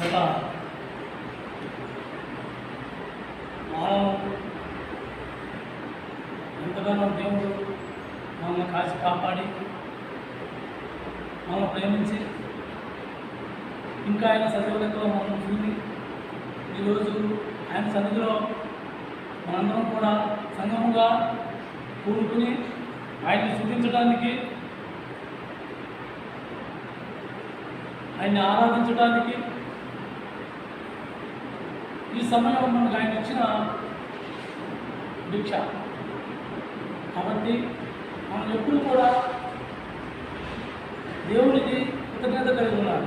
గత వారం ఎంతగానో దేవుడు మమ్మల్ని కాచి కాపాడి మమ్మల్ని ప్రేమించి ఇంకా ఆయన సజీవులతో మమ్మల్ని చూసి ఈరోజు ఆయన సన్నిధిలో మనందరం కూడా సంఘముగా కూడుకుని ఆయన్ని స్తుతించడానికి, ఆయన్ని ఆరాధించడానికి ఈ సమయం మనకు ఆయన ఇచ్చిన భిక్ష. కాబట్టి మనం ఎప్పుడు కూడా దేవునికి కృతజ్ఞత కలిగి ఉండాలి.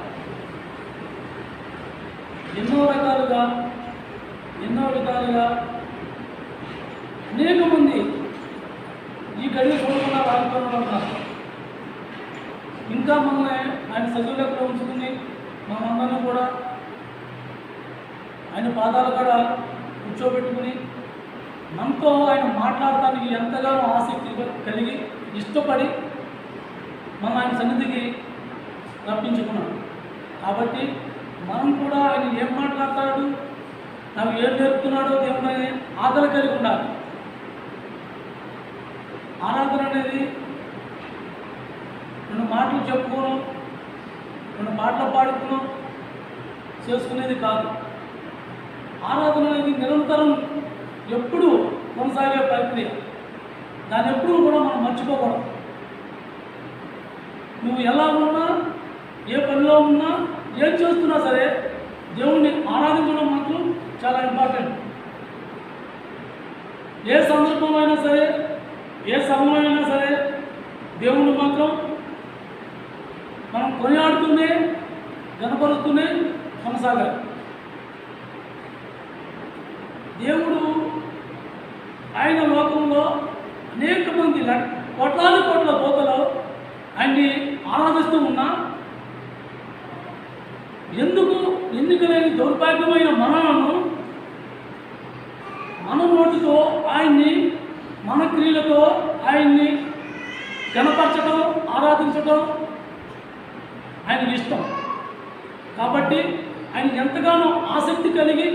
ఎన్నో విధాలుగా అనేక మంది ఈ గడియ చూడకుండా రాజకీయంలో ఉన్నారు. ఇంకా మనల్ని ఆయన సజీవులకు ఉంచుకుని మనందరినీ కూడా ఆయన పాదాలు కూడా కూర్చోబెట్టుకుని మనతో ఆయన మాట్లాడటానికి ఎంతగానో ఆసక్తి కలిగి ఇష్టపడి మనం ఆయన సన్నిధికి రప్పించుకున్నాం. కాబట్టి మనం కూడా ఆయన ఏం మాట్లాడతాడు, నాకు ఏం నేర్పుతున్నాడో దేవుని ఆదరణ కలిగి ఉండాలి. ఆరాధన అనేది రెండు మాటలు చెప్పుకోను, రెండు పాటలు పాడుకును చేసుకునేది కాదు. ఆరాధన అనేది నిరంతరం ఎప్పుడూ కొనసాగే ప్రక్రియ. దాన్ని ఎప్పుడూ కూడా మనం మర్చిపోకూడదు. నువ్వు ఎలా ఉన్నా, ఏ పనిలో ఉన్నా, ఏం చేస్తున్నా సరే దేవుణ్ణి ఆరాధించడం మాత్రం చాలా ఇంపార్టెంట్. ఏ సందర్భమైనా సరే, ఏ సమయమైనా సరే దేవుణ్ణి మాత్రం మనం కొనియాడుతూనే గణపరుస్తూనే కొనసాగాలి. దేవుడు ఆయన లోకంలో అనేక మంది కోట్లాది కోట్ల దూతలు ఆయన్ని ఆరాధిస్తూ ఉన్నా ఎందుకు లేని దౌర్భాగ్యమైన మనలను మన నోటితో ఆయన్ని, మన క్రియలతో ఆయన్ని గణపరచడం, ఆరాధించడం ఆయనకి ఇష్టం. కాబట్టి ఆయన ఎంతగానో ఆసక్తి కలిగి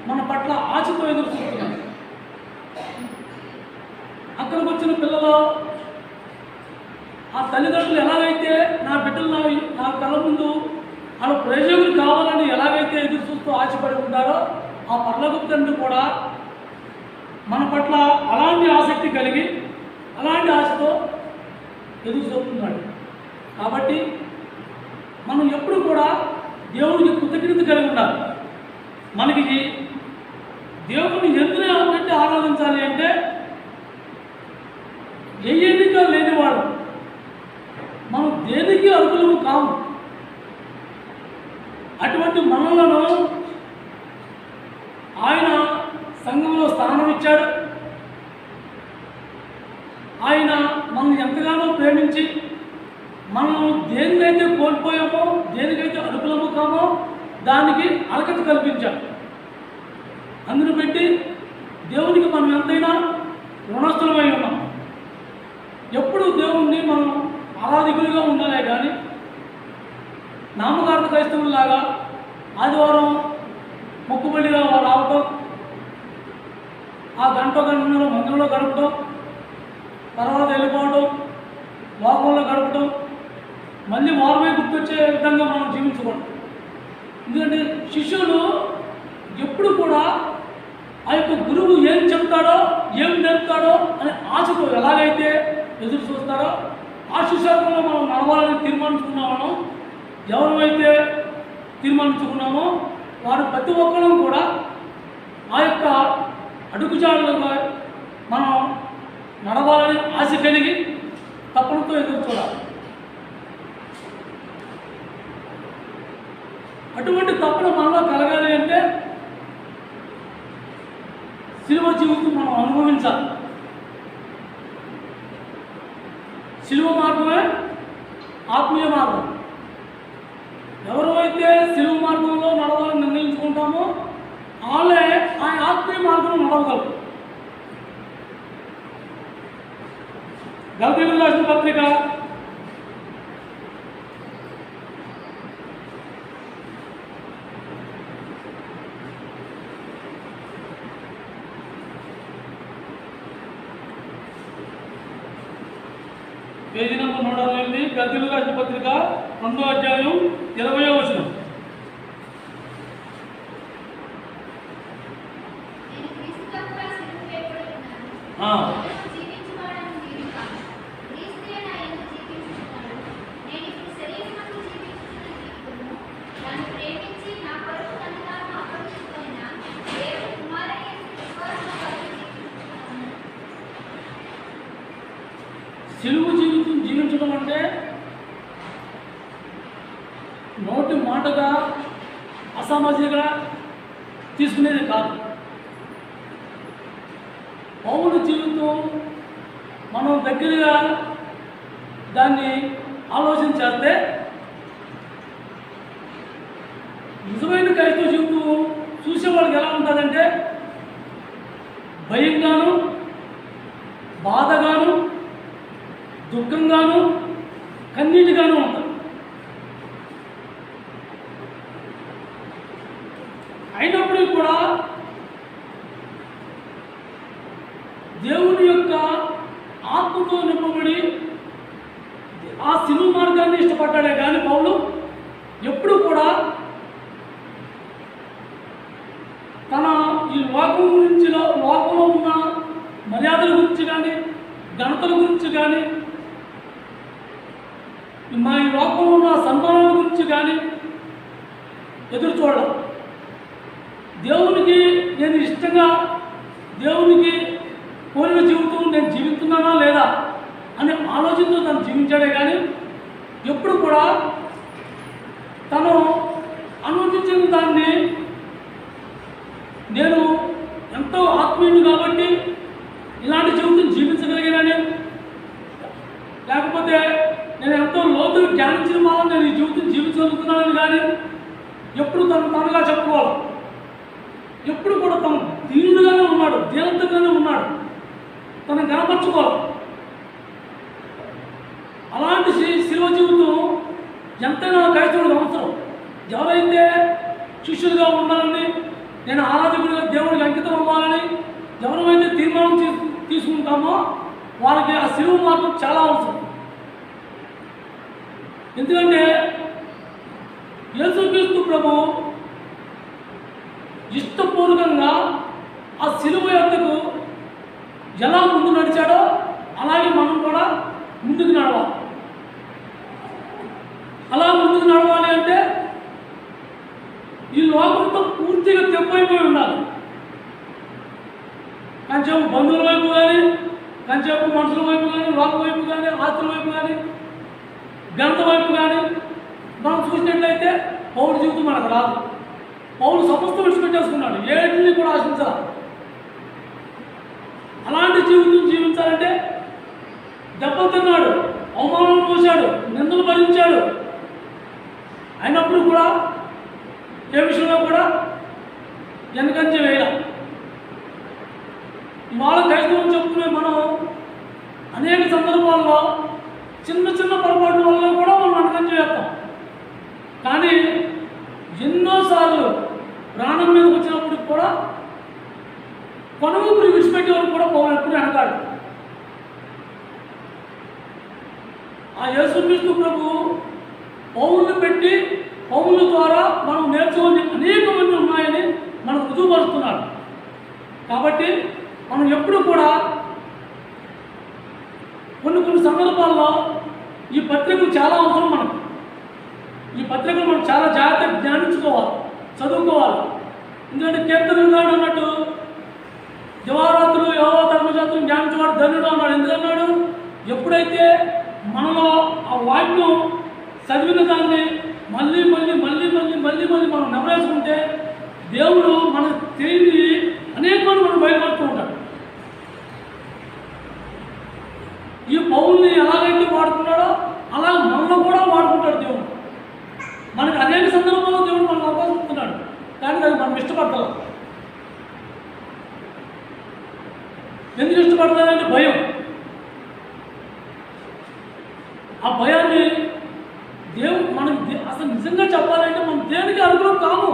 మన పట్ల ఆశతో ఎదురు చూస్తున్నాడు. అక్కడికి వచ్చిన పిల్లలు ఆ తల్లిదండ్రులు ఎలాగైతే నా బిడ్డలు నా కళ్ళ ముందు వాళ్ళ ప్రయోజకులు కావాలని ఎలాగైతే ఎదురు చూస్తూ ఆశపడి ఉంటారో, ఆ పరలోకపు తండ్రి కూడా మన పట్ల అలాంటి ఆసక్తి కలిగి అలాంటి ఆశతో ఎదురు చూస్తున్నాడు. కాబట్టి మనం ఎప్పుడు కూడా దేవుడికి కృతజ్ఞత కలిగి ఉండాలి. మనకి దేవుడిని ఎందుకు పెట్టి ఆరాధించాలి అంటే, ఏ ఎన్నిక లేనివాడు, మనం దేనికి అర్హులము కాము. అటువంటి మనలను ఆయన సంఘంలో స్థానం ఇచ్చాడు. ఆయన మనల్ని ఎంతగానో ప్రేమించి మనం దేనికైతే కోల్పోయామో, దేనికైతే అర్హులము కామో దానికి అర్హత కల్పించాడు. అందును పెట్టి దేవునికి మనం ఎంతైనా రుణస్థులమై ఉన్నాం. ఎప్పుడు దేవుణ్ణి మనం ఆరాధికులుగా ఉండాలే కానీ నామకార్థ క్రైస్తవులాగా ఆదివారం మొక్కుబడిగా రావటం, ఆ గంటన్నర మందిరంలో గడపడం, తర్వాత వెళ్ళిపోవడం, లోకంలో గడపడం, మళ్ళీ వారమే గుర్తొచ్చే విధంగా మనం జీవించకూడదు. ఎందుకంటే శిష్యులు ఎప్పుడు కూడా ఆ యొక్క గురువు ఏం చెప్తాడో, ఏం నేర్పుతాడో అనే ఆశతో ఎలాగైతే ఎదురు చూస్తారో, ఆ శిష్యులలో మనం నడవాలని తీర్మానించుకున్నామో, ఎవరైతే తీర్మానించుకున్నామో వారు ప్రతి ఒక్కరూ కూడా ఆ యొక్క అడుగుజాడలుగా మనం నడవాలని ఆశ కలిగి తపనతో ఎదురు చూడాలి. అటువంటి తపన మనలో కలగాలి అంటే శిలువ జీవితం మనం అనుభవించాలి. శిలువ మార్గమే ఆత్మీయ మార్గం. ఎవరైతే శిలువ మార్గంలో నడవాలని నిర్ణయించుకుంటామో వాళ్ళే ఆయన ఆత్మీయ మార్గంలో నడవగలరు. గలతీయులకు రాసిన పత్రిక 4 పేజీ నెంబర్ 168, గద్దిలు రాసిన పత్రిక 2వ అధ్యాయం 20వ వచనం. సిలువ జీవితం జీవించడం అంటే నోటి మాటగా అసామాజికంగా తీసుకునేది కాదు. పౌలు జీవితం మనం దగ్గరగా దాన్ని ఆలోచన చేస్తే నిజమైన క్రైస్తవ జీవితం చూసేవాళ్ళకి ఎలా ఉంటుందంటే భయంగాను, బాధగాను, దుఃఖంగాను, కన్నీటిగాను ఉంటుంది. అయినప్పటికీ కూడా దేవుని యొక్క ఆత్మతో నింపబడి ఆ సిలువ మార్గాన్ని ఇష్టపడ్డాడే కానీ పౌలు ఎప్పుడు కూడా తన ఈ లోకం గురించి, లోకంలో ఉన్న మర్యాదల గురించి కానీ, ఘనతల గురించి కానీ, మా ఈ లోకంలో ఉన్న సన్మానాల గురించి కానీ ఎదురు చూడడం. దేవునికి నేను ఇష్టంగా, దేవునికి కోరిన జీవితం నేను జీవిస్తున్నానా లేదా అనే ఆలోచనతో తను జీవించాడే కానీ ఎప్పుడు కూడా తను అనుమతించిన దాన్ని నేను ఎంతో ఆత్మీయుడు కాబట్టి ఇలాంటి జీవితం జీవించగలిగానని, లేకపోతే నేను ఎంతో లోతుగా ధ్యానించిన వల్ల నేను ఈ జీవితం జీవించగలుగుతున్నానని కానీ ఎప్పుడు తనగా చెప్పుకోవాలి. ఎప్పుడు కూడా తను దీనుడుగానే ఉన్నాడు, దీనంతంగానే ఉన్నాడు, తను కనపరచుకోవాలి. అలాంటి శిలువ జీవితం ఎంతైనా క్రైస్తవుడికి అవసరం. ఎవరైతే శిష్యులుగా ఉండాలని, నేను ఆరాధకుడిగా దేవుడికి అంకితం అవ్వాలని ఎవరైతే తీర్మానం తీసుకుంటామో వాళ్ళకి ఆ శిలువ మార్గం చాలా అవసరం. ఎందుకంటే యేసుక్రీస్తు ప్రభు ఇష్టపూర్వకంగా ఆ శిలువ యొద్దకు ఎలా ముందు నడిచాడో అలాగే మనం కూడా ముందుకు నడవాలి. అలా ముందుకు నడవాలి అంటే ఈ లోకంతో పూర్తిగా తెప్పైపోయి ఉండాలి. కొంచెం బంధువుల వైపు కానీ, కొంచెం మనుషుల వైపు కానీ, లోకం వైపు కానీ, ఆస్తుల వైపు కానీ, ఘనత వైపు కానీ మనం చూసినట్లయితే పౌరు జీవితం మనకు రాదు. పౌరు సమస్త విడిచిపెట్టేసుకున్నాడు, ఏటిని కూడా ఆశించాలి. అలాంటి జీవితం జీవించాలంటే దెబ్బలు తిన్నాడు, అవమానం పోశాడు, నిందలు భరించాడు. అయినప్పుడు కూడా ఏ విషయంలో కూడా వెనకంజ వేయాలి. ఇవాళ క్రైస్తవం చెప్పుకునే మనం అనేక సందర్భాల్లో చిన్న చిన్న పొరపాట్ల వల్ల కూడా మనం వెనకంజ వేస్తాం. కానీ ఎన్నోసార్లు ప్రాణం మీద వచ్చినప్పుడు కూడా కొనుగోలు విడిచిపెట్టేవారు కూడా పౌలు ఎప్పుడు వెనకాడు. ఆ యేసుక్రీస్తు ప్రభు పౌరులు పెట్టి పౌరుల ద్వారా మనం నేర్చుకుని అనేక మంది ఉన్నాయని మనకు రుజువుపరుస్తున్నాడు. కాబట్టి మనం ఎప్పుడు కూడా కొన్ని సందర్భాల్లో ఈ పత్రికలు చాలా అవసరం మనకు. ఈ పత్రికలు మనం చాలా జాగ్రత్తగా ధ్యానించుకోవాలి, చదువుకోవాలి. ఎందుకంటే కీర్తనగాడు అన్నట్టు దివారాత్రులు యెహోవా ధర్మశాస్త్రం ధ్యానించేవాడు ధన్యుడు అన్నాడు. ఎందుకన్నాడు? ఎప్పుడైతే మనలో ఆ వాక్యం చదివిన దాన్ని మళ్ళీ మనం నెమరేసుకుంటే దేవుడు మన తెలియని అనేక మంది మనం బయటపడుతూ ఉంటాడు. ఈ పౌల్ని ఎలాగైతే వాడుకున్నాడో అలా మనలో కూడా వాడుకుంటాడు దేవుడు. మనకు అనేక సందర్భాల్లో దేవుడు మనకు అవకాశం ఇస్తున్నాడు, కానీ అది మనం ఇష్టపడతాం. ఎందుకు ఇష్టపడతానంటే భయం. ఆ భయాన్ని దేవుడు మనకి అసలు నిజంగా చెప్పాలంటే మనం దేనికి అనుకూలం కాము.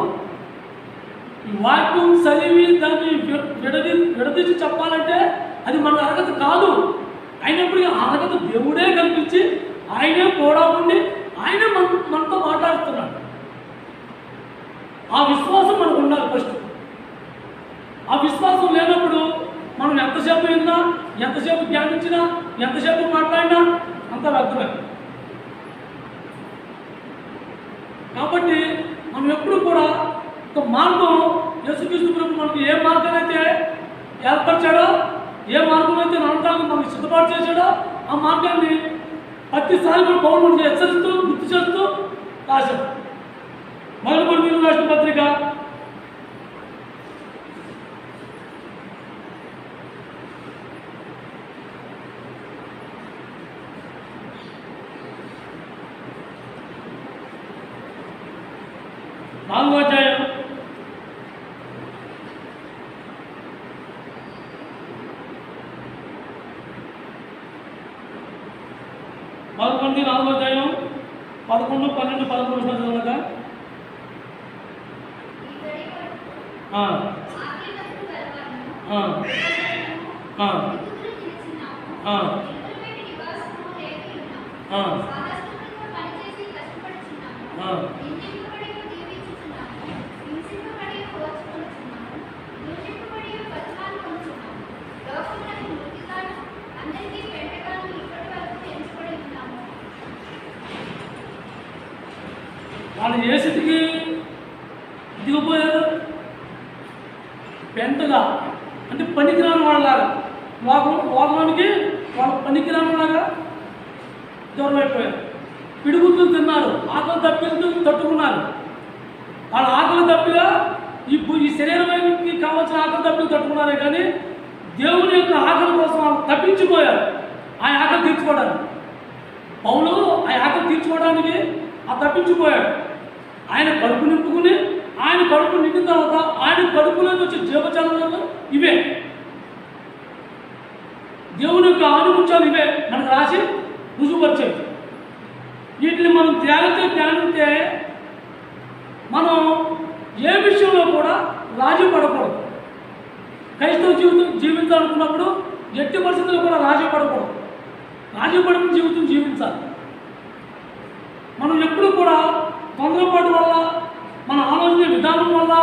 ఈ వాక్యం చదివి దాన్ని విడదీసి చెప్పాలంటే అది మన అర్హత కాదు. అయినప్పుడు అలాగ దేవుడే కనిపించి ఆయనే కూడా ఉండి ఆయనే మనతో మాట్లాడుతున్నాడు. ఆ విశ్వాసం మనకు ఉండాలి ఫస్ట్. ఆ విశ్వాసం లేనప్పుడు మనం ఎంతసేపు విన్నా, ఎంతసేపు ధ్యానించినా, ఎంతసేపు మాట్లాడినా అంత వ్యర్థమే. కాబట్టి మనం ఎప్పుడు కూడా ఒక మార్గం, యేసుక్రీస్తు ప్రభు మనకి ఏ మార్గం అయితే ఏర్పరిచాడో, ఏ మార్గం అయితే నడవడానికి మనకు సిద్ధపాటు చేశాడో ఆ మార్గాన్ని ప్రతిసారి మన పౌరులు మనకి హెచ్చరిస్తూ గుర్తు చేస్తూ రాశాడు. మొదటి కొరింథీయులకు రాసిన పత్రిక 4వ అధ్యాయం 4వ అధ్యాయం 11, 12, 13 చదవగా వాళ్ళు ఏ స్థితికి దిగిపోయారు? పెంటగా, అంటే పనికిరాని వాళ్ళలాగా, లోకానికి వాళ్ళ పనికిరాని లాగా దూరం అయిపోయారు. పిడుగుతులు తిన్నారు, ఆకలి తప్పిలు తట్టుకున్నారు. వాళ్ళ ఆకలి తప్పిగా ఈ శరీరానికి కావాల్సిన ఆకలి తప్పిలు తట్టుకున్నారే కానీ దేవుని యొక్క ఆకలి కోసం వాళ్ళు తప్పించిపోయారు. ఆ ఆకలి తీర్చుకోవడానికి పౌలు ఆ ఆకలి తీర్చుకోవడానికి తప్పించిపోయాడు. ఆయన కడుపు నింపుకుని, ఆయన కడుపు నిండిన తర్వాత ఆయన కడుపులోకి వచ్చే జీవచలనాలు ఇవే, దేవుని యొక్క ఆనుముత్యాలు ఇవే మనకు రాసి రుజువుపరిచాయి. వీటిని మనం ధ్యానిస్తే మనం ఏ విషయంలో కూడా రాజీ పడకూడదు. క్రైస్తవ జీవితం జీవించాలనుకున్నప్పుడు ఎట్టి పరిస్థితుల్లో కూడా రాజీ పడకూడదు. రాజీ పడిన జీవితం జీవించాలి. మనం ఎప్పుడు కూడా తొందరపాటు వల్ల, మన ఆలోచన విధానం వల్ల,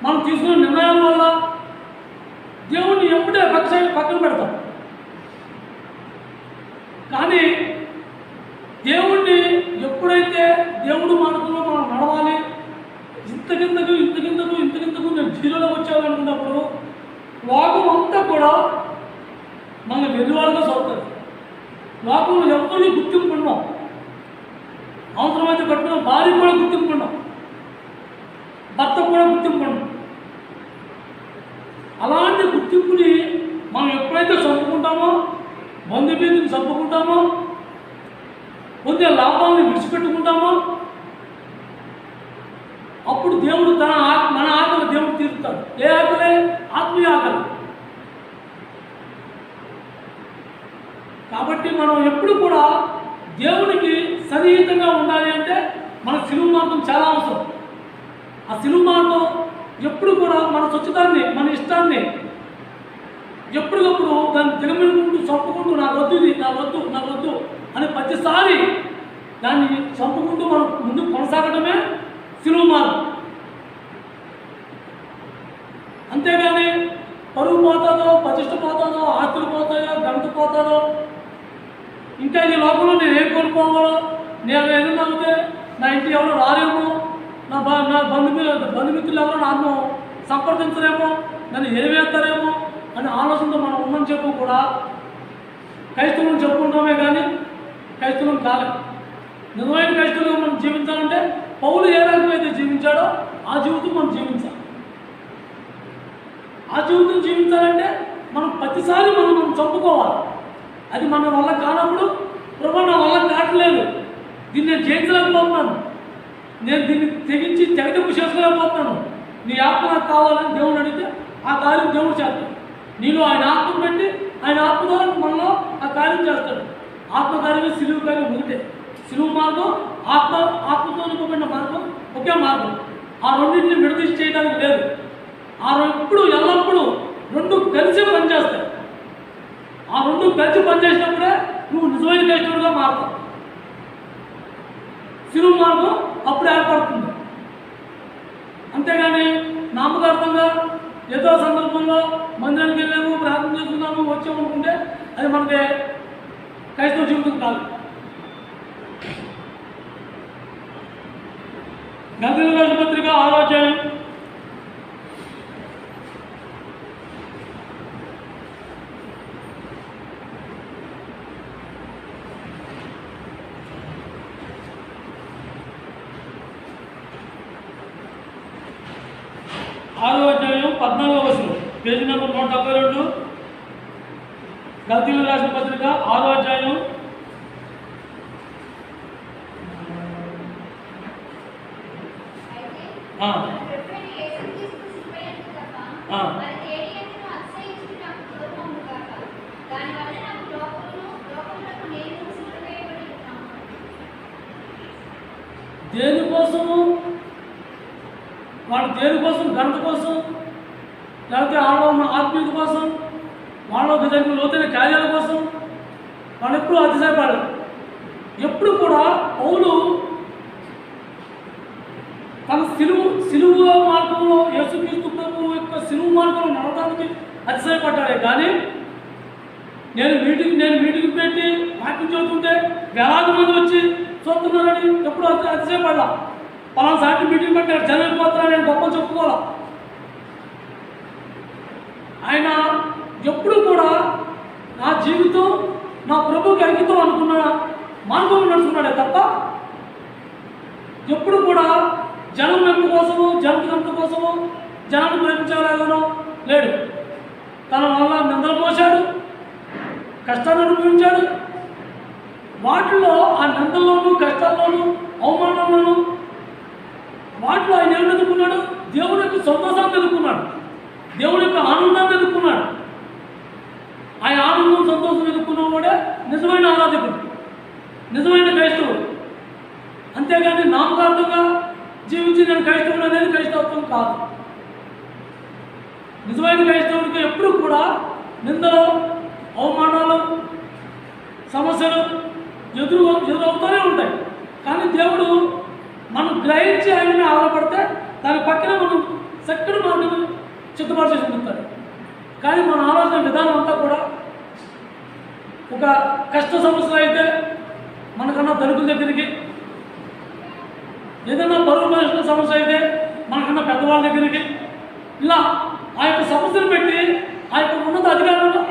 మనం తీసుకున్న నిర్ణయాల వల్ల దేవుణ్ణి ఎప్పుడే పక్కన పెడతాం. కానీ దేవుణ్ణి ఎప్పుడైతే దేవుడు మనకులో మనం నడవాలి, ఇంతకింతకు నేను జీరోలో వచ్చామనుకున్నప్పుడు లోకం అంతా కూడా మన వెలువాలుగా చూస్తుంది. లోకంలో ఎవరిని గుర్తింపు ఉన్నాం, అవసరమైతే కట్టుకున్న భార్య కూడా గుర్తింపుకున్నాం, భర్త కూడా గుర్తింపుకున్నాం. అలాంటి గుర్తింపుని మనం ఎప్పుడైతే చంపుకుంటామో, బంధుబీదిని చంపుకుంటామో, పొందే లాభాలను విడిచిపెట్టుకుంటామో అప్పుడు దేవుడు మన ఆకలి దేవుడు తీరుతాడు. ఏ ఆకలి? ఆత్మీయ ఆకలి. కాబట్టి మనం ఎప్పుడు కూడా దేవునికి సన్నిహితంగా ఉండాలి అంటే మన సిలువ మార్గం చాలా అవసరం. ఆ సిలువ మార్గం ఎప్పుడు కూడా మన స్వచ్ఛతాన్ని, మన ఇష్టాన్ని ఎప్పటికప్పుడు దాన్ని దిగమిడుకుంటూ చంపుకుంటూ నాకు వద్దు అని ప్రతిసారి దాన్ని చంపుకుంటూ మనం ముందుకు కొనసాగడమే సిలువ మార్గం. అంతేగాని పరువు పోతాదో, ప్రతిష్ట పోతాదో, ఆస్తులు పోతాయో, ఘనత పోతాదో, ఇంకా ఈ లోపల నేను ఏం కోల్పోవాలో, నేను ఏదైనా అవుతే నా ఇంటికి ఎవరో రారేమో, నా బంధుమిత్రులు ఎవరో నన్ను సంప్రదించరేమో, నన్ను ఏవేస్తారేమో అనే ఆలోచనతో మనం ఉన్నని చెప్పు కూడా క్రైస్తవులను చెప్పుకుంటామే కానీ క్రైస్తవులను కాలేదు. నిజమైన క్రైస్తవులుగా మనం జీవించాలంటే పౌలు ఏ రకమైతే జీవించాడో ఆ జీవితం మనం జీవించాలి. ఆ జీవితం జీవించాలంటే మనం ప్రతిసారి మనం చంపుకోవాలి. అది మన వల్ల కానప్పుడు, ప్రభు నా వల్ల కావట్లేదు, దీన్ని నేను జయించలేకపోతున్నాను, నేను దీన్ని తెగింపు చేసుకోలేకపోతున్నాను, నీ ఆత్మ నాకు కావాలని దేవుడు అడిగితే ఆ కార్యం దేవుడు చేస్తాడు. నీలో ఆయన ఆత్మ పెట్టి ఆయన ఆత్మ ద్వారా మనలో ఆ కార్యం చేస్తాడు. ఆత్మకార్యమే సిలువ కార్యం ఒకటే. సిలువ మార్గం ఆత్మతో నింపబడిన మార్గం ఒకే మార్గం. ఆ రెండింటిని విడదీసి చేయడానికి లేదు. ఎల్లప్పుడూ రెండు కలిసే పనిచేస్తాయి. ఆ రెండు కలిసి పనిచేసినప్పుడే నువ్వు నిజమైన క్రైస్తవుడిగా మారుతావు. సిలువ మార్గం అప్పుడు ఏర్పడుతుంది. అంతేగాని నామకార్థంగా ఏదో సందర్భంలో మందిరానికి వెళ్ళాము, ప్రార్థన చేసుకున్నాము, వచ్చాము అనుకుంటే అది మనకి క్రైస్తవ జీవితం కాదు. గంధీయుల రాసిన పత్రిక 6వ అధ్యాయం 14వ వచనం, పేజీ నెంబర్ 172. గంధీయుల రాసిన పత్రిక 6వ అధ్యాయం దేనికోసం ఘనత కోసం, లేకపోతే వాళ్ళ ఆత్మీయత కోసం, వాళ్ళకి జరిగిన లోతైన కార్యాల కోసం వాళ్ళు ఎప్పుడూ అతిశయపడరు. ఎప్పుడు కూడా పౌలు తన సిలువ మార్గంలో యేసుక్రీస్తు ప్రభువు యొక్క సిలువ మార్గంలో నడవడానికి అతిశయపడ్డాడే కానీ నేను మీటింగ్ పెట్టి వాక్యం చదువుతుంటే వేలాది మంది వచ్చి చూస్తున్నారని ఎప్పుడు అతిశయపడ్డా. పలానా సాటి మీటింగ్ పెట్టాడు, జనం వెళ్ళిపోతున్నా, నేను గొప్ప చెప్పుకోవాలా. ఆయన ఎప్పుడు కూడా నా జీవితం నా ప్రభుకి అంకితం అనుకున్న మార్గంలో నడుచుకున్నాడే తప్ప ఎప్పుడు కూడా జనం మెప్పు కోసము, జనం కోసము, జనాన్ని ప్రేమించాలేదనో లేడు. తన వల్ల నిందలు మోసాడు, కష్టాన్ని అనుభవించాడు. వాటిలో ఆ నిందల్లోనూ, కష్టాల్లోనూ, అవమానంలోనూ వాటిలో ఆయన ఏం ఎదుర్కొన్నాడు? దేవుని యొక్క సంతోషాన్ని ఎదుర్కొన్నాడు, దేవుని యొక్క ఆనందాన్ని ఎదుర్కొన్నాడు. ఆయన ఆనందం, సంతోషం ఎదుర్కొన్నవాడే నిజమైన ఆరాధకుడు, నిజమైన క్రైస్తవుడు. అంతేగాని నామకార్థంగా జీవించి నేను క్రైస్తవుడు అనేది క్రైస్తవత్వం కాదు. నిజమైన క్రైస్తవుడికి ఎప్పుడు కూడా నిందలు, అవమానాలు, సమస్యలు ఎదురవుతూనే ఉంటాయి. కానీ దేవుడు మనం గ్రహించి ఆయనని ఆధారపడితే దాని పక్కన మనం చక్కని మార్గం సిద్ధపాటు చేసి ఉంటాడు. కానీ మన ఆలోచన విధానం అంతా కూడా ఒక కష్ట సమస్యలు అయితే మనకన్నా ధనికుల దగ్గరికి, ఏదైనా బరువు మనుషుల సమస్య అయితే మనకన్నా పెద్దవాళ్ళ దగ్గరికి, ఇలా ఆ యొక్క సమస్యను పెట్టి ఆ యొక్క ఉన్నత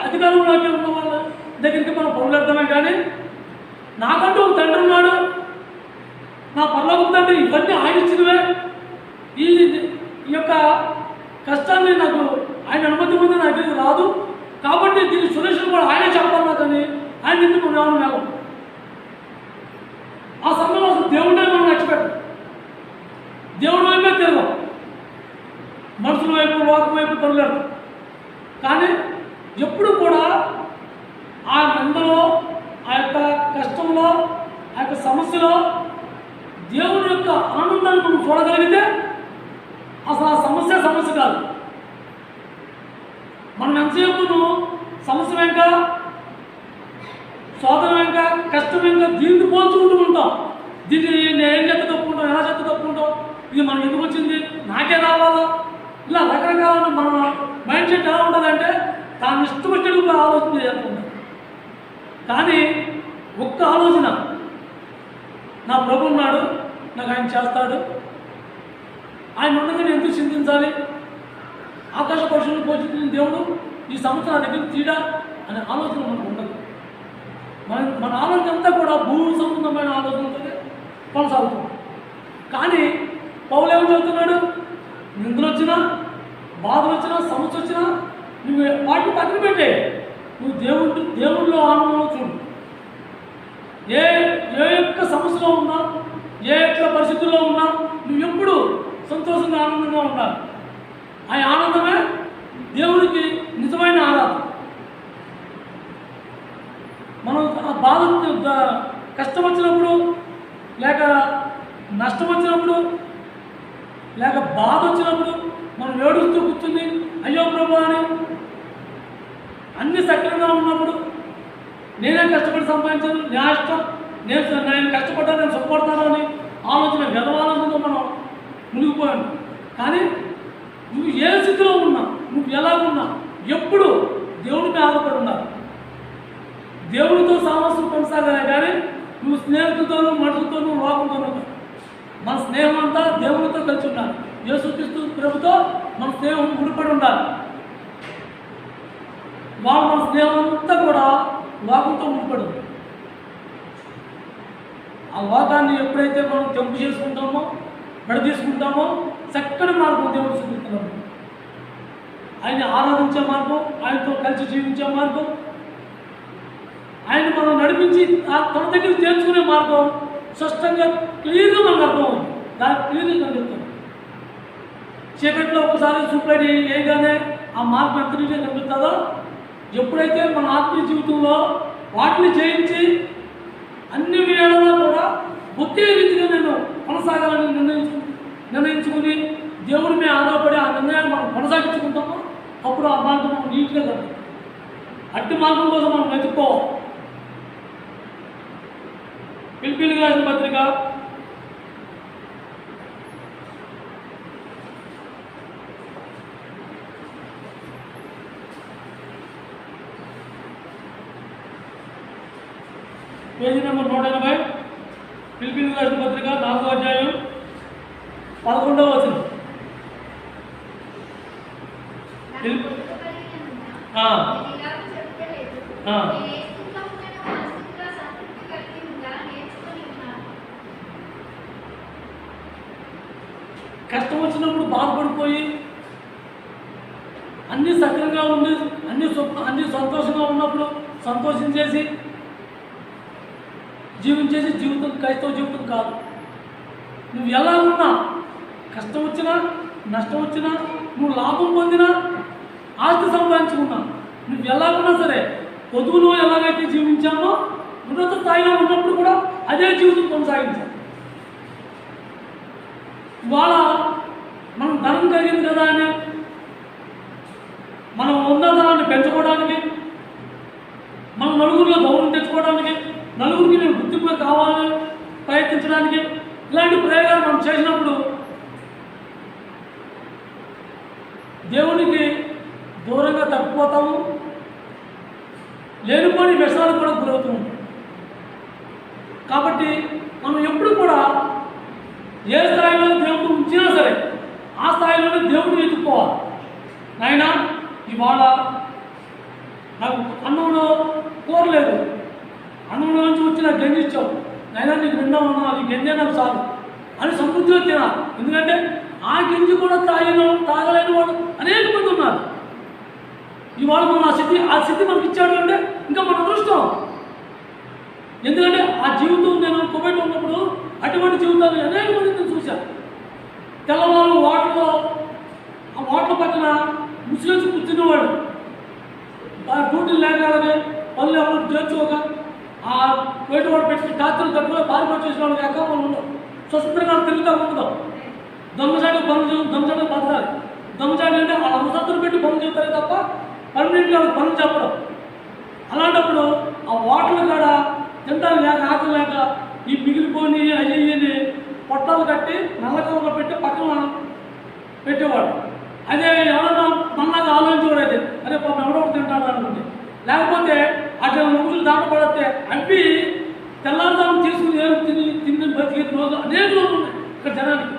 అధికారంలోకి ఉన్న వాళ్ళ దగ్గరికి మనం పొరలేడతామే. కానీ నాకంటూ ఒక తండ్రి ఉన్నాడు, నా పరలోకపు తండ్రి, ఇవన్నీ ఆయన ఇచ్చినవే, ఈ యొక్క కష్టాన్ని నాకు ఆయన అనుమతి ముందు నా దగ్గరికి రాదు కాబట్టి దీని సొల్యూషన్ కూడా ఆయనే చెప్పాలి కానీ ఆయన ఎందుకు మనం ఏమన్నా వెళ్ళం. ఆ సమయంలో అసలు దేవుడే మనం నచ్చిపెట్టాం, దేవుడి వైపే తిరగం, మనుషుల వైపు, లోకం వైపు తొలగడం. కానీ ఎప్పుడు కూడా ఆ నిందలో, ఆ యొక్క కష్టంలో, ఆ యొక్క సమస్యలో దేవుని యొక్క ఆనందాన్ని మనం చూడగలిగితే అసలు ఆ సమస్య కాదు. మనం ఎంతసేపు సమస్య వెంక, శోధన వెంక, కష్టం వెంక దీన్ని పోల్చుకుంటూ ఉంటాం. దీన్ని నేను చేత తప్పుకుంటాం, ఎలా చేత తప్పుకుంటాం, ఇది మనం ఎందుకు వచ్చింది, నాకే రావాలా, ఇలా రకరకాల మన మైండ్ సెట్ ఎలా ఉంటుందంటే తాను ఇష్టపడినట్టుగా ఆలోచన చేస్తుంటాం. కానీ ఒక్క ఆలోచన, నా ప్రభు ఉన్నాడు, నాకు ఆయన చేస్తాడు, ఆయన ఉండగానే ఎందుకు చింతించాలి, ఆకాశ పక్షులను పోషించిన దేవుడు ఈ సంవత్సరం నా దగ్గర తీడా అనే ఆలోచన మనకు ఉండదు. మన ఆలోచన అంతా కూడా భూమి సంబంధమైన ఆలోచనతోనే కొనసాగుతుంది. కానీ పౌలు ఏమని చెబుతున్నాడు? నిందలు వచ్చినా, బాధలు వచ్చినా, సమస్య వచ్చినా నువ్వు వాటిని పక్కన పెట్టే, నువ్వు దేవుడిలో ఆనందంలో చూడు. ఏ యొక్క సమస్యలో ఉన్నా, ఏ యొక్క పరిస్థితుల్లో ఉన్నా నువ్వు ఎప్పుడు సంతోషంగా, ఆనందంగా ఉండాలి. ఆ ఆనందమే దేవుడికి నిజమైన ఆరాధన. మనం ఆ బాధ, కష్టం వచ్చినప్పుడు, లేక నష్టం వచ్చినప్పుడు, లేక బాధ వచ్చినప్పుడు మనం ఏడుస్తూ కూర్చుని అయ్యో ప్రభు అని అన్ని సక్రంగా ఉన్నప్పుడు నేనే కష్టపడి సంపాదించాను, నా ఇష్టం, నేను కష్టపడ్డా నేను సుఖపడతాను అని ఆలోచన గెలవాలనుకుంటూ మనం మునిగిపోయాను. కానీ నువ్వు ఏ స్థితిలో ఉన్నా, నువ్వు ఎలా ఉన్నా, ఎప్పుడు దేవుడి మీద ఆధారపడి ఉన్నారు. దేవుడితో సామస్యం కొనసాగానే కానీ నువ్వు స్నేహితులతోనూ మనుషులతోనూ లోకంతోనూ. మన స్నేహం అంతా దేవుడితో కలిసి ఉండాలి. యేసుక్రీస్తు ప్రభుతో మన స్నేహం ముడిపడి ఉండాలి. మన స్నేహం అంతా కూడా లోకంతో ముడిపడి ఉంది. ఆ లోకాన్ని ఎప్పుడైతే మనం తెంపు చేసుకుంటామో, విడదీసుకుంటామో, చక్కని మార్గం దేవుడు చూపిస్తున్నాము. ఆయన ఆరాధించే మార్గం, ఆయనతో కలిసి జీవించే మార్గం, ఆయన మనం నడిపించి తన దగ్గర చేర్చుకునే మార్గం స్పష్టంగా క్లియర్గా మనకు అర్థమవుతుంది. దానికి క్లియర్గా కనిపిస్తుంది. చీకట్లో ఒకసారి సూపరైట్ వేయగానే ఆ మార్గం ఎంత నీట్గా కనిపిస్తుందో, ఎప్పుడైతే మన ఆత్మీయ జీవితంలో వాటిని జయించి అన్ని వేళల్లో కూడా ఒకే రీతిగా నేను కొనసాగాలని నిర్ణయించుకుని దేవుడి మీద ఆధారపడి ఆ నిర్ణయాన్ని మనం కొనసాగించుకుంటామో అప్పుడు ఆ మార్గం మనం నీట్గా కలుగుతుంది. అట్టి మార్గం కోసం మనం వెతుక్కోవాలి. పిలిపిలికి రాసిన పత్రిక 180 పిలిపిలికి రాసిన పత్రిక 4వ అధ్యాయం 11వ వచనం. కష్టం వచ్చినప్పుడు బాధపడిపోయి అన్నీ సక్రంగా ఉండి అన్ని సంతోషంగా ఉన్నప్పుడు సంతోషించేసి జీవించేసి జీవితం క్రైస్తవ జీవితం కాదు. నువ్వు ఎలా ఉన్నా, కష్టం వచ్చినా నష్టం వచ్చినా, నువ్వు లాభం పొందినా ఆస్తి సంపాదించుకున్నా, నువ్వు ఎలా ఉన్నా సరే పొదుగులో ఎలాగైతే జీవించామో ఉన్నత స్థాయిలో ఉన్నప్పుడు కూడా అదే జీవితం కొనసాగించాలి. ఇవాళ మనం ధనం కలిగింది కదా అని మనం ఉన్నతాన్ని పెంచుకోవడానికి, మనం నలుగురిలో గౌరవం తెచ్చుకోవడానికి, నలుగురికి నేను గుర్తింపు కావాలని ప్రయత్నించడానికి ఇలాంటి ప్రయోగాలు మనం చేసినప్పుడు దేవునికి దూరంగా తప్పిపోతాము. లేనిపోని వ్యసనాలకు కూడా గురవుతూ ఉంటాం. కాబట్టి మనం ఎప్పుడు కూడా ఏ స్థాయిలో దేవుడు ఉంచినా సరే ఆ స్థాయిలోనే దేవుడిని ఎత్తుకోవాలి. నాయనా ఇవాళ నాకు అన్నంలో కూర లేదు, అన్నంలో నుంచి వచ్చిన గంజి ఇచ్చావు, నైనా నీకు నిండా అది గంజే నాకు చాలు అని సమృద్ధిగా తినాలి. ఎందుకంటే ఆ గింజి కూడా తాగలేని వాడు అనేక మంది ఉన్నారు. ఇవాళ మనం ఆ స్థితి మనకి ఇచ్చాడు అంటే ఇంకా మన అదృష్టం. ఎందుకంటే ఆ జీవితం నేను కుబైట్ ఉన్నప్పుడు అటువంటి జీవితాలు అనేక మంది నేను చూశాను. తెల్లవారు ఆ వాటర్ పక్కన ముస్లిమ్స్ కూర్చునేవాడు, డ్యూటీలు లేకాలనే పనులు ఎవరు చేర్చుకోక ఆ వేటువాడు పెట్టి టార్చర్లు తక్కువ పారిపోయి చేసిన వాళ్ళకి అక్కలు ఉండవు. స్వతంత్రంగా తిరుగుతూ ఉండదు. దొంగచాటు బతకాలి. దొంగచాటు అంటే వాళ్ళ అవసరాలు పెట్టి పనులు చెప్తారే తప్ప పర్మనెంట్గా వాళ్ళకి పనులు చెప్పడం. అలాంటప్పుడు ఆ వాటర్లు కాడ తింటాను లేక ఆకలి లేక ఈ మిగిలిపోని అయ్యని పొట్టాలు కట్టి నల్లకవర్లో పెట్టి పక్కన పెట్టేవాడు. అదే ఎవరన్నా మన్నాగా ఆలోచించేవాడైతే అరే పాపం ఎవడో తింటాడు అనుకుంటే, లేకపోతే అట్లా ముగ్గులు దాటపడితే అవి తెల్లారుదాం తీసుకుని తిని బతికే రోజులు అనేక రోజులు ఉన్నాయి ఇక్కడ జనానికి.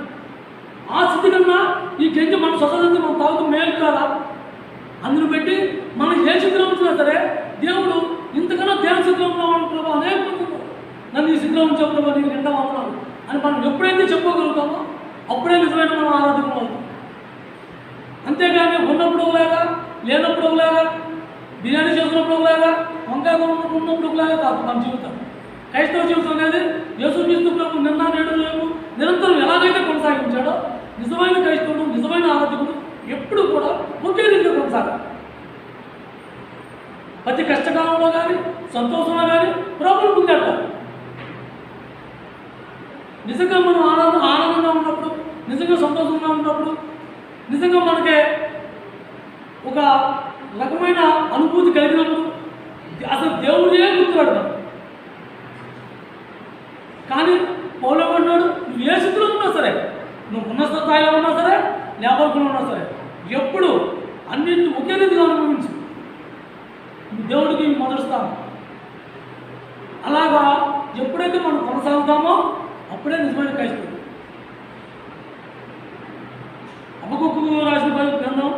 ఆ స్థితి కన్నా ఈ గంజి మన స్వతంత్రం మనం తాగుతూ మేలు కాదా? అందును పెట్టి మనం ఏ స్థితిలో ఉంచినా సరే దేవుడు ఇంతకన్నా దేవ స్థితిలో ఉన్నామని ప్రభావ అనేక మంది నన్ను ఈ స్థితిలో ఉంచే ప్రభావ నీకు నిండా అవుతున్నాను అని మనం ఎప్పుడైతే చెప్పుకోగలుగుతామో అప్పుడే నిజమైన మనం ఆరాధన అవుతాం. అంతేగాని ఉన్నప్పుడు ఒకలాగా, లేనప్పుడు ఒకలాగా, బిర్యానీ చేసినప్పుడు ఒకలాగా, వంకాయ ఉన్నప్పుడు ఒకలాగా కాదు మన జీవితం. క్రైస్తవ జీవితం అనేది యేసుక్రీస్తు ప్రభు నిన్న నేడు రేపు నిరంతరం ఎలాగైతే కొనసాగించాడో నిజమైన క్రైస్తవుడు, నిజమైన ఆరాధకుడు ఎప్పుడు కూడా ఒకే రీతిలో కొనసాగాలి. ప్రతి కష్టకాలంలో కానీ సంతోషంలో కానీ ప్రభువును ముందెట్టాలి. నిజంగా మనం ఆనందంగా ఉన్నప్పుడు, నిజంగా సంతోషంగా ఉన్నప్పుడు, నిజంగా మనకే ఒక రకమైన అనుభూతి కలిగినప్పుడు అసలు దేవుడే గుర్తురాడు. కానీ పౌలు ఏమన్నాడు, నువ్వు ఏ స్థితిలో ఉన్నా సరే, నువ్వు ఉన్న స్థాయిలో ఉన్నా సరే, లేకపోకుండా ఉన్నా సరే, ఎప్పుడు అన్నింటినీ ఒకే రీతిగా అనుభవించు. దేవుడికి మొదటి స్థానం. అలాగా ఎప్పుడైతే మనం కొనసాగుతామో అప్పుడే నిజమైన క్రైస్తవుడు. హబక్కూకు రాసిన గ్రంథం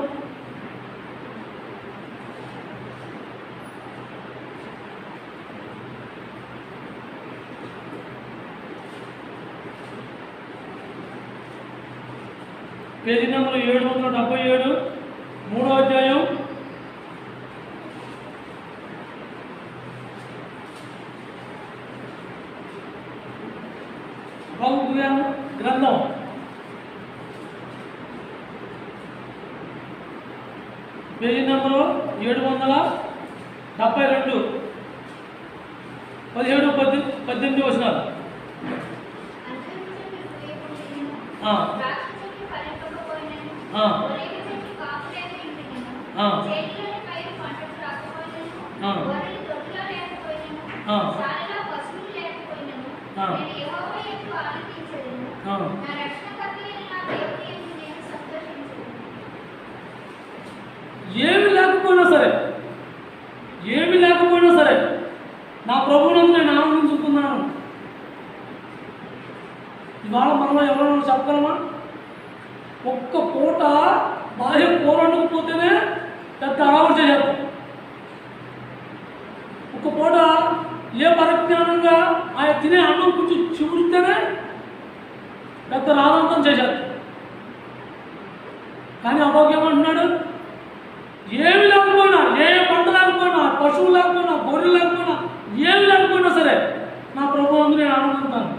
777 3వ అధ్యాయం 1 గ్రంథం 772 17-18 వచనాలు. ఏమి లేకపోయినా సరే నా ప్రభువునందు నేను ఆనందించుకున్నాను. ఇవాళ మనలో ఎవరైనా చెప్పగలమా? ఒక్క పూట బాహ్య కూర వండకపోతేనే పెద్ద అలవాటు చేయాలి. ఒక్క పూట ఏ పరిజ్ఞానంగా ఆయన తినే అన్నం కొంచెం చివురితేనే పెద్ద ఆనందం చేశారు. కానీ అభోగ్యమంటున్నాడు, ఏమి లేకపోయినా, ఏ పంట లేకపోయినా, పశువులు లేకపోయినా, గొర్రెలు లేకపోయినా, ఏమి లేకపోయినా సరే నా ప్రభు అందు నేను ఆనందిస్తాను.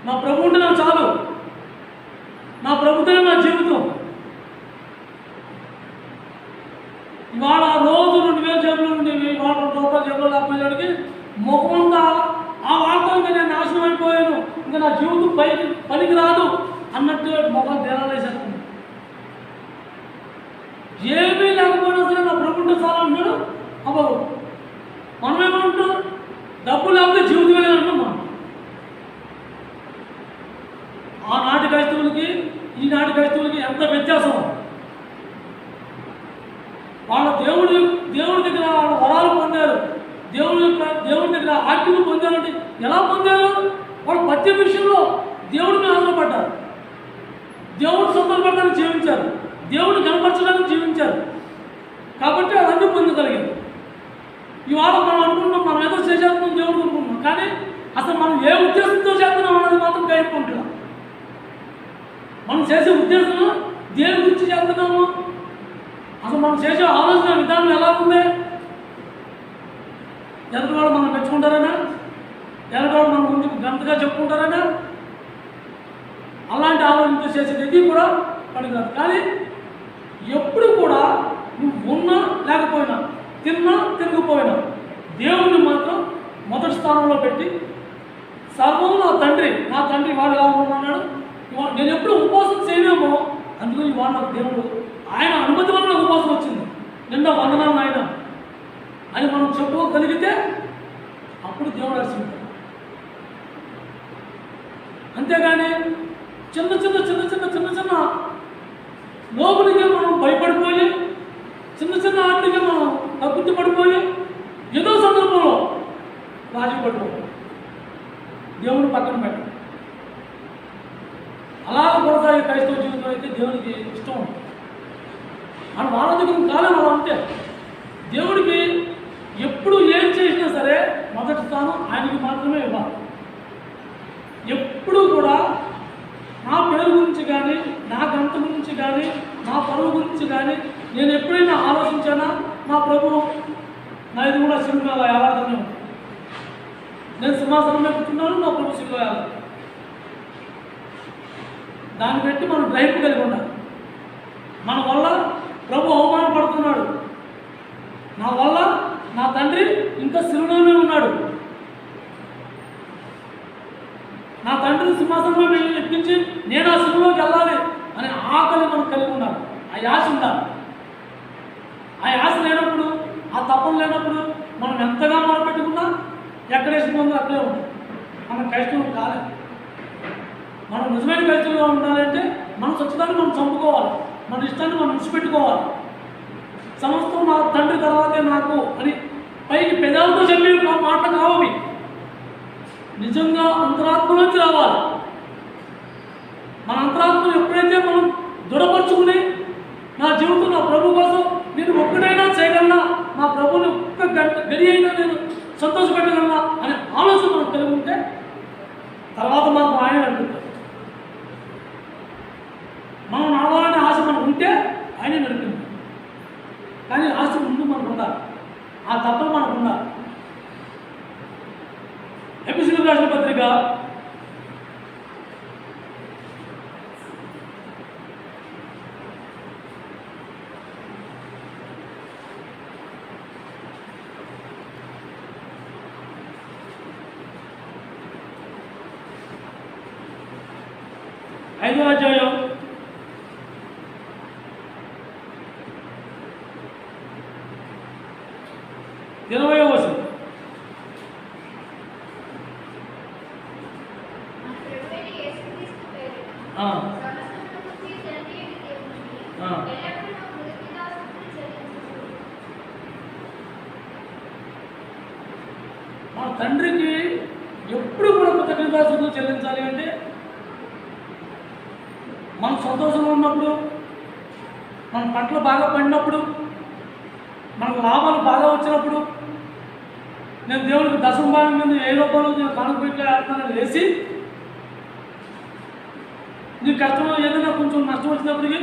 నా ప్రభు ఉంటే నాకు చాలు. నా ప్రభుత్వమే నా జీవితం. ఇవాళ రోజు 2000 జేబులు ఉండేవి, ఇవాళ 2 రూపాయల జేబులో లేకపోయేవాడికి ముఖమంతా ఆ వార్తలకి నేను నాశనం అయిపోయాను, ఇంకా నా జీవితం పనికి రాదు అన్నట్టు ముఖం తేలాలేసేస్తుంది. ఏమీ లేకపోయినా సరే నా ప్రభుత్వం చాలా అంటున్నాడు. అబ్బో మనం ఏమంటున్నాం? డబ్బు లేకపోతే జీవితం లేదంటున్నాం మనం. ఆనాటి క్రైస్తవులకి ఈనాటి క్రైస్తవులకి ఎంత వ్యత్యాసం. వాళ్ళ దేవుడి దగ్గర వాళ్ళ వరాలు పొందారు, దేవుడి దగ్గర ఆజ్ఞలు పొందారంటే ఎలా పొందారు? వాళ్ళు ప్రతి విషయంలో దేవుడిని ఆధారపడ్డారు, దేవుడు సంతోషపడడానికి జీవించారు, దేవుడిని కనపరచడానికి జీవించారు. కాబట్టి అవన్నీ పొందగలిగారు. ఇవాళ మనం అనుకుంటున్నాం మనం ఏదో చేసేస్తున్నాం దేవుడు అనుకుంటున్నాం, కానీ అసలు మనం ఏ ఉద్దేశంతో చేస్తున్నాం అన్నది మాత్రం కైపుకుంటున్నాం. మనం చేసే ఉద్దేశం దేని గురించి చేస్తున్నాము, అసలు మనం చేసే ఆలోచన విధానం ఎలా ఉంది? ఎదుటివాడు మనం మెచ్చుకుంటారనా? ఎదుటివాడు మన ముందు గంటగా చెప్పుకుంటారనా? అలాంటి ఆలోచనతో చేసేది కూడా పనికిరాదు. కానీ ఎప్పుడు కూడా నువ్వు ఉన్నా లేకపోయినా, తిన్నా తిరగపోయినా, దేవుణ్ణి మాత్రం మొదటి స్థానంలో పెట్టి సర్వం నా తండ్రి వాడు ఎలా ఉన్నాడు, నేను ఎప్పుడు ఉపవాసం చేయలేమో అందుకని ఇవాళ నాకు దేవుడు ఆయన అనుమతి వల్ల నాకు ఉపవాసం వచ్చింది, నిండా వందనాలు ఆయన అని మనం చెప్పుకోగలిగితే అప్పుడు దేవుడు అర్చించాడు. అంతేగాని చిన్న లోపలికి మనం భయపడిపోయి, చిన్న ఆటలకి మనం తగ్గుతు పడిపోయి, ఏదో సందర్భంలో రాజీ పడిపోయి దేవుని పక్కన పెట్టాలి. అలాగ కొనసాగే క్రైస్తవ జీవితం అయితే దేవునికి ఇష్టం ఉంటుంది. మన వాళ్ళ దగ్గర కాలం అలా ఉంటే దేవుడికి ఎప్పుడు ఏం చేసినా సరే మొదటి స్థానం ఆయనకి మాత్రమే ఇవ్వాలి. ఎప్పుడూ కూడా నా పేరు గురించి కానీ, నా గంట గురించి కానీ, నా పరువు గురించి కానీ నేను ఎప్పుడైనా ఆలోచించానా? నా ప్రభు నా ఇది కూడా సినిమా ఆరాధనే ఉంది. నేను సింహాసనం ఎక్కుతున్నాను, నా ప్రభు సినిమా ఆరాధన. దాన్ని బట్టి మనం గ్రహింపు కలిగి ఉండాలి. మన వల్ల ప్రభు అవమానపడుతున్నాడు, నా వల్ల నా తండ్రి ఇంకా సిలువలోనే ఉన్నాడు, నా తండ్రిని సింహాసనంలో ఎక్కించి నేను ఆ సిలువలోకి వెళ్ళాలి అనే ఆకలి మనం కలిగి ఉండాలి. ఆ యాశ ఉండాలి. ఆ యాశ లేనప్పుడు, ఆ తపన లేనప్పుడు మనం ఎంతగా మొరపెట్టుకున్నా ఎక్కడ వేసుకుందో అక్కడే ఉంటుంది. మనం క్రైస్తవులు కాలేదు. మనం నిజమైన క్రైస్తవులుగా ఉండాలంటే మన స్వచ్ఛతాన్ని మనం చంపుకోవాలి, మన ఇష్టాన్ని మనం విడిచిపెట్టుకోవాలి. సమస్తం నా తండ్రి తర్వాతే నాకు అని పైకి పెదాలతో చెప్పి మాటలు కావవి, నిజంగా అంతరాత్మలోంచి రావాలి. మన అంతరాత్మను ఎప్పుడైతే మనం దృఢపరుచుకుని నా జీవితం నా ప్రభు కోసం నేను ఒక్కడైనా చేయగలనా, నా ప్రభుని ఒక్క గడి అయినా నేను సంతోషపెట్టగలనా అనే ఆలోచన మనకు కలిగి ఉంటే తర్వాత మనకు ఆయన నడుపుతారు. మనం నడవాలనే ఆశ మనకు ఉంటే ఆయన నడుపుతుంది. కానీ ఆశ ముందు మనకు ఉండాలి, ఆ తత్వం మనకు ఉండాలి. ఎపిసిలకు రాసిన పత్రిక 5వ అధ్యాయం 20వ వచనం. మన తండ్రికి ఎప్పుడు కూడా కృతజ్ఞతాస్తుతులు చెల్లించాలి అంటే మనం సంతోషంగా ఉన్నప్పుడు, మన పంటలు బాగా పండినప్పుడు, మనకు లాభాలు బాగా వచ్చినప్పుడు నేను దేవుడికి దశంభాగం మీద 1000 రూపాయలు నేను కానుకపెట్టి వేస్తానని వేసి, నీ కష్టంలో ఏదైనా కొంచెం నష్టం వచ్చినప్పటికీ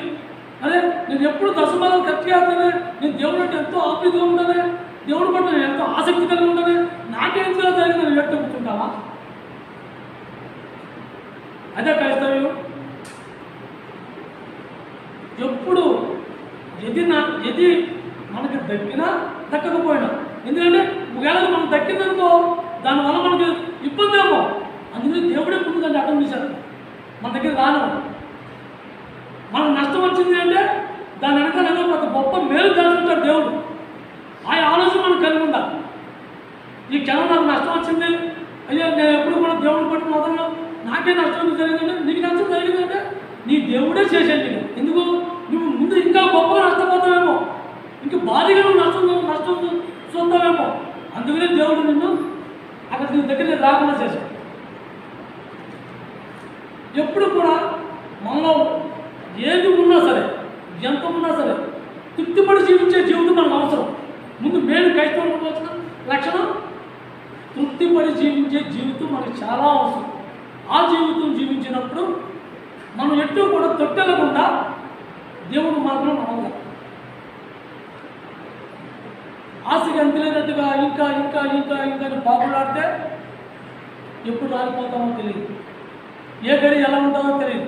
అదే నేను ఎప్పుడు దశంభాగం కరెక్ట్గా వేస్తానే, నేను దేవుడు అంటే ఎంతో ఆప్రీతిగా ఉంటానే, దేవుడి పట్ల నేను ఎంతో ఆసక్తి కలిగి ఉంటానే, నాకేం జరిగింది నేను ఏడుతూ కూర్చుంటావా? అదే క్రైస్తవ్యం. ఎప్పుడు ఎది మనకి దక్కినా దక్కకపోయినా, ఎందుకంటే ఒకవేళ మనం దక్కిందనుకో దానివల్ల మనకి ఇబ్బంది ఏమో, అందుకని దేవుడే ముందు దాన్ని అర్థం చేశారు, మన దగ్గర రాను. మనకు నష్టం వచ్చింది అంటే దాని వెనకాల ఏదో ఒక గొప్ప మేలు దాచుకుంటాడు దేవుడు. ఆ ఆలోచన మనకు కలిగి ఉండాలి. ఈ క్షణం నాకు నష్టం వచ్చింది, అయ్యో నేను ఎప్పుడు కూడా దేవుడిని పట్టు మాత్రం నాకే నష్టం జరిగిందంటే, నీకు నష్టం జరిగిందంటే నీ దేవుడే చేసేది. ఎందుకు నువ్వు ముందు ఇంకా గొప్పగా నష్టపోతావేమో, ఇంకా భారీగా నువ్వు నష్టం చూస్తావేమో, అందుకనే దేవుడు నిన్ను అక్కడ నీ దగ్గర రాకుండా చేశాడు. ఎప్పుడు కూడా మనలో ఏది ఉన్నా సరే, ఎంత ఉన్నా సరే తృప్తిపడి జీవించే జీవితం మనకు అవసరం. ముందు మేలు క్రైస్తవులకు వచ్చిన లక్షణం తృప్తిపడి జీవించే జీవితం మనకు చాలా అవసరం. ఆ జీవితం జీవించినప్పుడు మనం ఎటు కూడా తొట్టెలకుండా దేవుడు మాత్రం నమ్మగలం. ఆశకి అంతలేనట్టుగా ఇంకా ఇంకా ఇంకా ఇంకా పాకులాడితే ఎప్పుడు రాలిపోతామో తెలియదు, ఏ గడి ఎలా ఉంటుందో తెలియదు.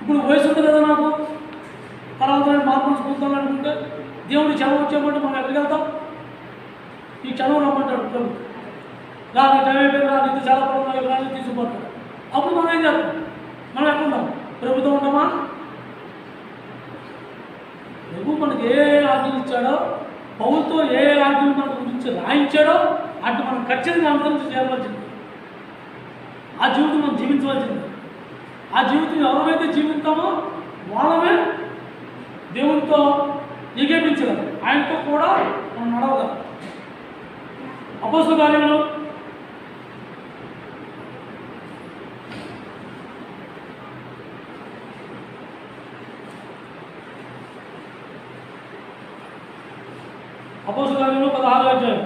ఇప్పుడు వయసు ఉంది కదా నాకు, తర్వాత నేను మార్పులు చూద్దాం అనుకుంటే దేవుడు క్షణం వచ్చేమంటే మనం ఎక్కడికి వెళ్తాం? ఈ క్షణం రమ్మంటాడు ప్రభు, రాని టైం అయిపోయింది, రా నీకు చాలా పడుతుంది, రాని తీసుకుపోతాడు. అప్పుడు మనం ఏం చేస్తాం? మనం ఎక్కడ ఉంటాం? ప్రభుత్వం ఉంటామా? ప్రభు మనకి ఏ ఆజ్ఞలు ఇచ్చాడో, పౌరుతో ఏ ఆజ్ఞలు మన గురించి రాయించాడో అటు మనం ఖచ్చితంగా అనుసరించి చేయవలసింది. ఆ జీవితం మనం జీవించవలసింది. ఆ జీవితం ఎవరైతే జీవిస్తామో వాళ్ళమే దేవునితో ఏకీపించగలం, ఆయనతో కూడా మనం నడవగలం. అపోస్తలుల కార్యములు 16వ అధ్యాయం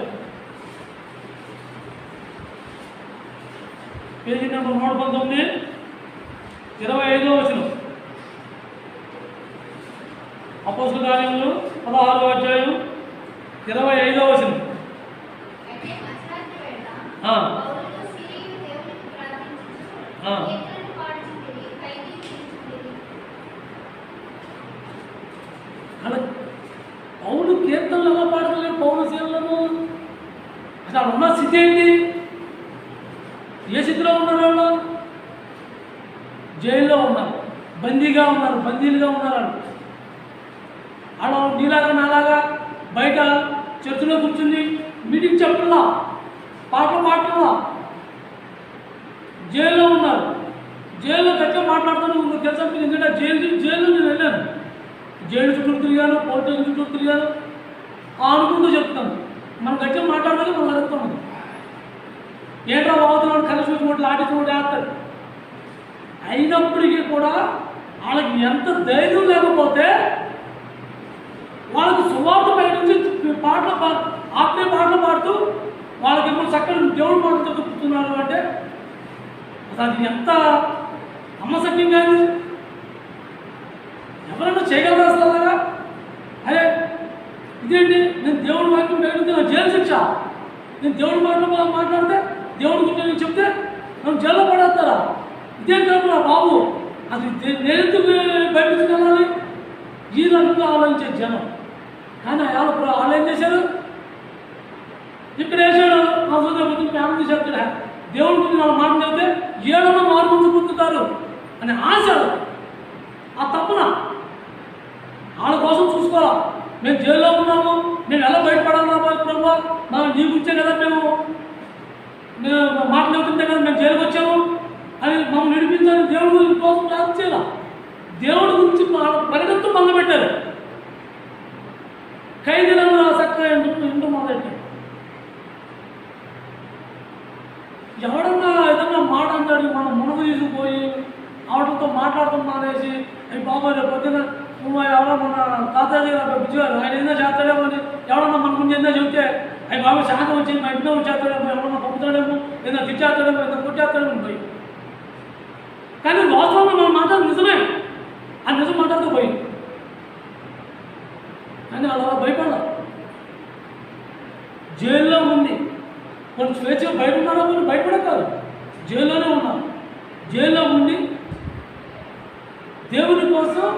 పేజీ నెంబర్ 119 25వ వచనం. అపోస్తలుల కార్యములు 16వ అధ్యాయం 25వ వచనం. పౌలు కీర్తనలు ఎలా పాడగలిగారు? పౌలు సేవలను అసలు ఉన్న స్థితి ఏంటి? ఏ స్థితిలో ఉన్నారు? వాళ్ళు జైల్లో ఉన్నారు, బందీలుగా ఉన్నారు వాళ్ళు. నీలాగా నాలాగా బయట చర్చిలో కూర్చుని మీటింగ్ చెప్పలా, పాటలు పాటలా. జైల్లో ఉన్నారు, జైల్లో గట్టిగా మాట్లాడుతాను తెలుసా మీకు? ఎందుకంటే జైలు నేను వెళ్ళాను, జైలు చుట్టూ తిరిగాను, పోలీస్ స్టేషన్ చుట్టూ తిరిగాను. అనుకుంటూ చెప్తాను, మనం గట్టిగా మాట్లాడాలి, మనం అడుగుతున్నాం. ఏంట్రా బాగుతున్నాడు, కలిసి చూసినట్టు ఆటించినట్టు వేస్తాడు. అయినప్పటికీ కూడా వాళ్ళకి ఎంత ధైర్యం లేకపోతే వాళ్ళకి సువార్త బయట నుంచి ఆత్మీయ పాటలు పాడుతూ వాళ్ళకి ఎప్పుడు చక్కని దేవుడు పాటలు చదువుతున్నారు అంటే అసలు అది ఎంత నమ్మశక్యంగా ఎవరైనా చేయగలరా అసలు అలాగా? అదే ఇదేంటి, నేను దేవుడి వాక్యం ప్రకటించిన జైలు శిక్ష, నేను దేవుడి మాటలు మాట్లాడితే దేవుడి గురించి నేను చెప్తే నన్ను జైల్లో పడేస్తారా? ఇదేం కాదు బాబు, అది నేనెందుకు బయటకు వెళ్ళాలి? ఈ రకంగా ఆలోచించే జనం. కానీ వాళ్ళు ఏం చేశారు? ఇక్కడ వేసాడు మా సోదరు ఫ్యామిలీ చెప్తాడు, దేవుడి గురించి వాళ్ళ మాట చెప్తే ఏడన్నా మార్పు పొందుతారు అనే ఆశ. ఆ తప్పున వాళ్ళ కోసం చూసుకోవాలా. మేము జైల్లో ఉన్నాము, మేము ఎలా బయటపడాలా ప్రభు, నీ గురించే కదా మేము మాటలు చెబుతుంటే కదా మేము జైలుకి వచ్చాము అని మమ్మల్ని విడిపించాలని దేవుడి గురించి కోసం ప్రార్థన చేయాల. దేవుడి గురించి పరిగెత్తు మొదలుపెట్టారు. ఖైదీలను చక్కగా ఇంటూ మొదలెట్టారు. ఎవడన్నా ఏదన్నా మాట అంటాడు, మనం మునుగు తీసుకుపోయి ఆవిడతో మాట్లాడటం మానేసి అవి బాబాయ్ పొద్దున ఎవరో మన తాతయ్య దగ్గర బిజుగారు ఆయన ఏదో చేస్తాడేమో అని ఎవడన్నా మన ముందు ఏదో చెబితే అవి బాబాయ్ శాంతం వచ్చి మా ఇంట్లో వచ్చేస్తాడేమో, ఎవరన్నా పంపుతాడేమో, ఏదో తిట్టేస్తాడేమో, ఏదో కొట్టేస్తాడేమో పోయి. కానీ వాస్తవంగా మనం మాట్లాడదు నిజమే, ఆ నిజం మాట్లాడుతూ పోయి. కానీ అలా భయపడాలి. జైల్లో ఉంది, కొన్ని స్వేచ్ఛగా బయట ఉన్నారో కొన్ని భయపడే కాదు, జైల్లోనే ఉన్నారు. జైల్లో ఉండి దేవుని కోసం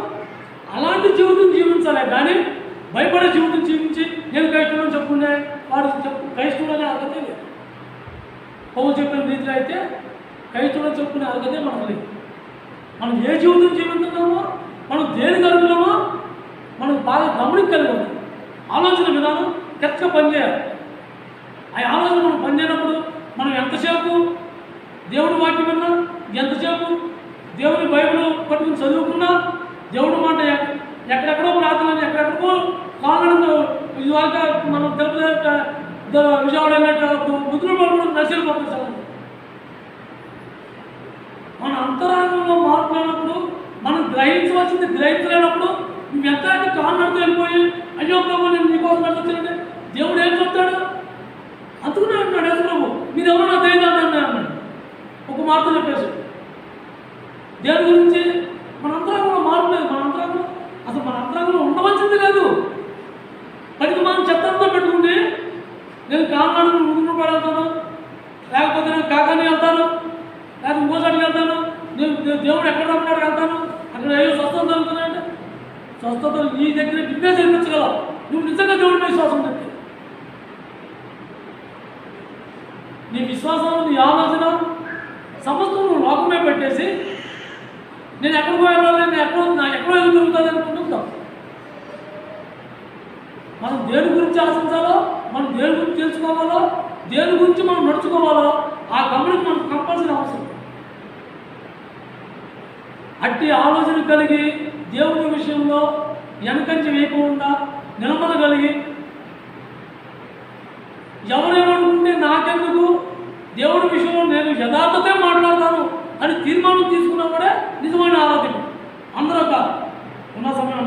అలాంటి జీవితం జీవించాలి. కానీ భయపడే జీవితం జీవించి నేను క్రైస్తవుని చెప్పుకునే వాడు క్రైస్తవులనే అర్హతే లేదు. పౌలు చెప్పిన రీతిలో అయితే క్రైస్తవులు చెప్పుకునే అర్హతే మనకు లేదు. మనం ఏ జీవితం జీవిస్తున్నామో, మనం దేనికి అర్హులమో మనం బాగా గమనించగలిగాము. ఆలోచన విధానం కరెక్ట్గా పనిచేయాలి. ఆ ఆలోచన మనం పనిచేయనప్పుడు మనం ఎంతసేపు దేవుడి వాక్యం విన్నా, ఎంతసేపు దేవుడి బైబిల్ పట్టుకుని చదువుకున్నా, దేవుడి మాట ఎక్కడెక్కడో ప్రార్థన, ఎక్కడెక్కడో కారణంగా ఇదివరకు మనం విజయవాడ వెళ్ళినట్టు ముద్దులు పడుకుని నశిపోతుంది. మన అంతరాంగంలో మార్పు లేనప్పుడు, మనం గ్రహించవలసింది గ్రహించలేనప్పుడు నువ్వు ఎంత కారణాలతో వెళ్ళిపోయి అయ్యో ప్రభు నేను నీకోసం వచ్చినట్టే దేవుడు ఏం చెప్తాడు? అందుకునే అంటున్నాడు యేసు ప్రభు, మీరు ఎవరో నా తెలియదు అన్నాడు. ఒక మాట చెప్పేసి దేవుడి గురించి మన అంతరాంగంలో మార్పు లేదు. మన అంతరాంగంలో అసలు మన అంతరాంగంలో ఉండవలసింది లేదు. పనికి మనం చెత్తంతో పెట్టుకుంటే నేను కారణాలను ముందు పడతాను, లేకపోతే నేను కాకాని వెళ్తాను, లేకపోతే ఇంకోసారికి వెళ్తాను, నేను దేవుడు ఎక్కడ రమ్మన్నాడు వెళ్తాను, అక్కడ ఏదో స్వస్థత జరుగుతున్నాయంటే స్వస్థత నీ దగ్గర నిన్నే జరిపించగలవు. నువ్వు నిజంగా దేవుడి విశ్వాసం చెప్తే నీ విశ్వాసం, నీ ఆలోచన సమస్తం నువ్వు లోకమే పెట్టేసి నేను ఎక్కడికి వెళ్ళాలి, నేను ఎక్కడో ఏదో జరుగుతుంది అనుకుంటుంటాం. మనం దేని గురించి ఆశించాలో, మనం దేని గురించి తెలుసుకోవాలో, దేని గురించి మనం నడుచుకోవాలో ఆ గమనిక మనకు కంపల్సరీ అవసరం. అట్టి ఆలోచన కలిగి దేవుని విషయంలో వెనకంచి వేయకుండా నిలబడగలిగి ఎవరేమనుకుంటే నాకెందుకు, దేవుడి విషయంలో నేను యథార్థతే మాట్లాడతాను అని తీర్మానం తీసుకున్నప్పుడే నిజమైన ఆరాధన. అందరూ కాదు, ఉన్న సమయం